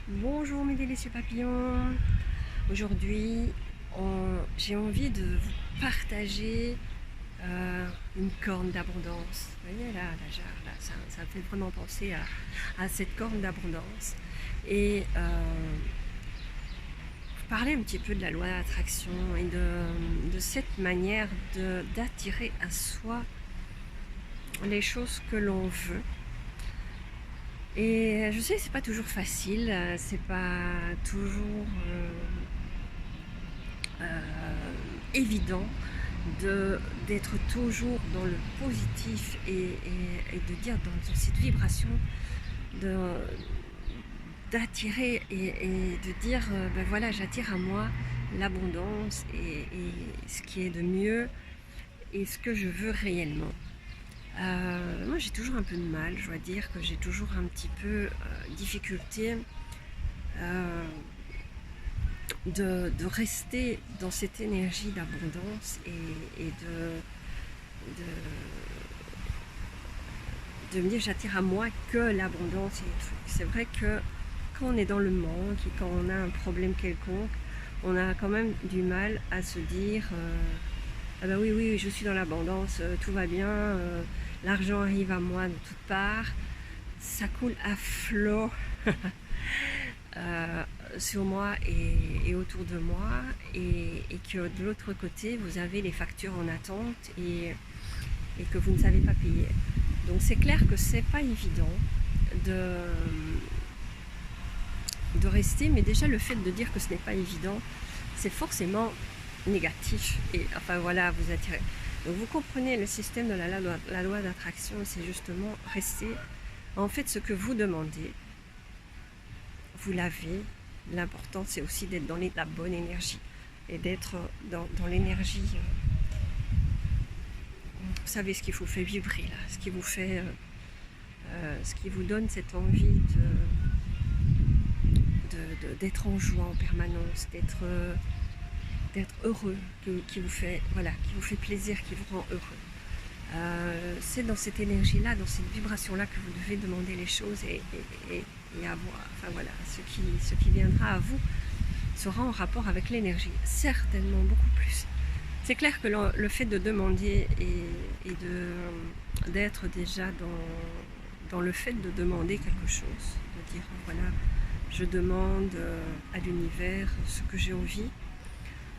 Bonjour mes délicieux papillons. Aujourd'hui, j'ai envie de vous partager une corne d'abondance. Vous voyez là, la jarre, là, ça me fait vraiment penser à cette corne d'abondance. Et vous parler un petit peu de la loi d'attraction et de cette manière d'attirer à soi les choses que l'on veut. Et je sais que c'est pas toujours facile, c'est pas toujours évident d'être toujours dans le positif et de dire dans cette vibration d'attirer et de dire ben voilà, j'attire à moi l'abondance et ce qui est de mieux et ce que je veux réellement. Moi j'ai toujours un peu de mal, je dois dire que j'ai toujours un petit peu difficulté de rester dans cette énergie d'abondance et de me dire j'attire à moi que l'abondance et les trucs. C'est vrai que quand on est dans le manque et quand on a un problème quelconque, on a quand même du mal à se dire ah ben oui, je suis dans l'abondance, tout va bien, l'argent arrive à moi de toutes parts, ça coule à flot sur moi et autour de moi, et que de l'autre côté vous avez les factures en attente et que vous ne savez pas payer. Donc c'est clair que c'est pas évident de rester, mais déjà le fait de dire que ce n'est pas évident, c'est forcément négatif. Et enfin voilà, vous attirez. Donc vous comprenez le système de la loi d'attraction, c'est justement rester. En fait, ce que vous demandez, vous l'avez. L'important, c'est aussi d'être dans la bonne énergie et d'être dans l'énergie. Vous savez ce qui vous fait vibrer là, ce qui vous fait, ce qui vous donne cette envie d'être en joie en permanence, d'être heureux, qui vous fait plaisir, qui vous rend heureux. C'est dans cette énergie-là, dans cette vibration-là que vous devez demander les choses et avoir, enfin voilà, ce qui viendra à vous sera en rapport avec l'énergie, certainement beaucoup plus. C'est clair que le fait de demander et d'être déjà dans le fait de demander quelque chose, de dire voilà, je demande à l'univers ce que j'ai envie,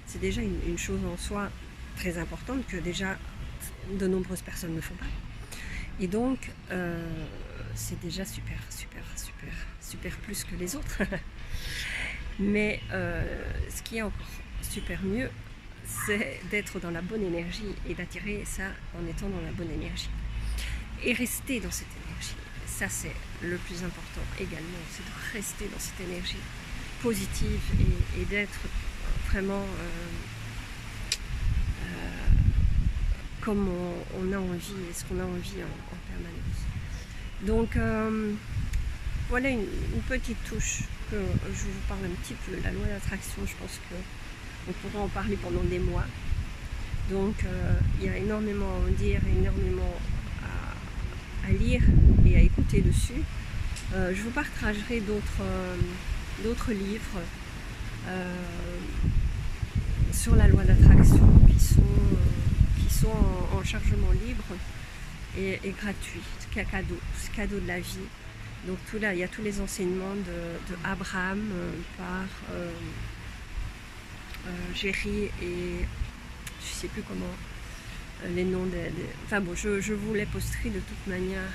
c'est déjà une chose en soi très importante que déjà de nombreuses personnes ne font pas. Et donc c'est déjà super plus que les autres. Mais ce qui est encore super mieux, c'est d'être dans la bonne énergie et d'attirer ça en étant dans la bonne énergie. Et rester dans cette énergie. Ça, c'est le plus important également, c'est de rester dans cette énergie positive et d'être vraiment comme on a envie et ce qu'on a envie en permanence. Donc voilà une petite touche que je vous parle un petit peu. La loi d'attraction, je pense qu'on pourrait en parler pendant des mois. Donc il y a énormément à en dire, énormément à lire et à écouter dessus. Je vous partagerai d'autres livres sur la loi d'attraction qui sont en chargement libre et gratuit, c'est cadeau de la vie. Donc tout là, il y a tous les enseignements de Abraham par Jerry et je sais plus comment les noms enfin bon, je vous les posterai de toute manière.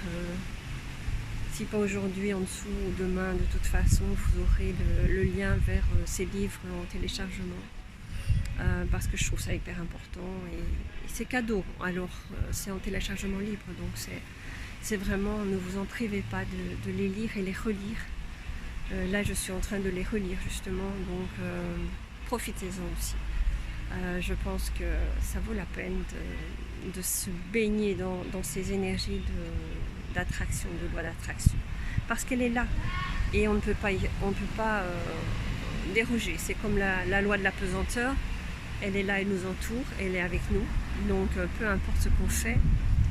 Si pas aujourd'hui, en dessous ou demain, de toute façon, vous aurez le lien vers ces livres en téléchargement. Parce que je trouve ça hyper important et c'est cadeau. Alors c'est en téléchargement libre, donc c'est vraiment, ne vous en privez pas de les lire et les relire. Là je suis en train de les relire justement, donc profitez-en aussi. Je pense que ça vaut la peine de se baigner dans ces énergies d'attraction, de loi d'attraction, parce qu'elle est là et on ne peut pas déroger. C'est comme la loi de la pesanteur. Elle est là, elle nous entoure, elle est avec nous. Donc peu importe ce qu'on fait,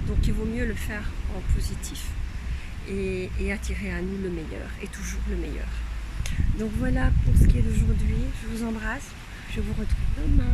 donc il vaut mieux le faire en positif et attirer à nous le meilleur, et toujours le meilleur. Donc voilà pour ce qui est d'aujourd'hui. Je vous embrasse. Je vous retrouve demain.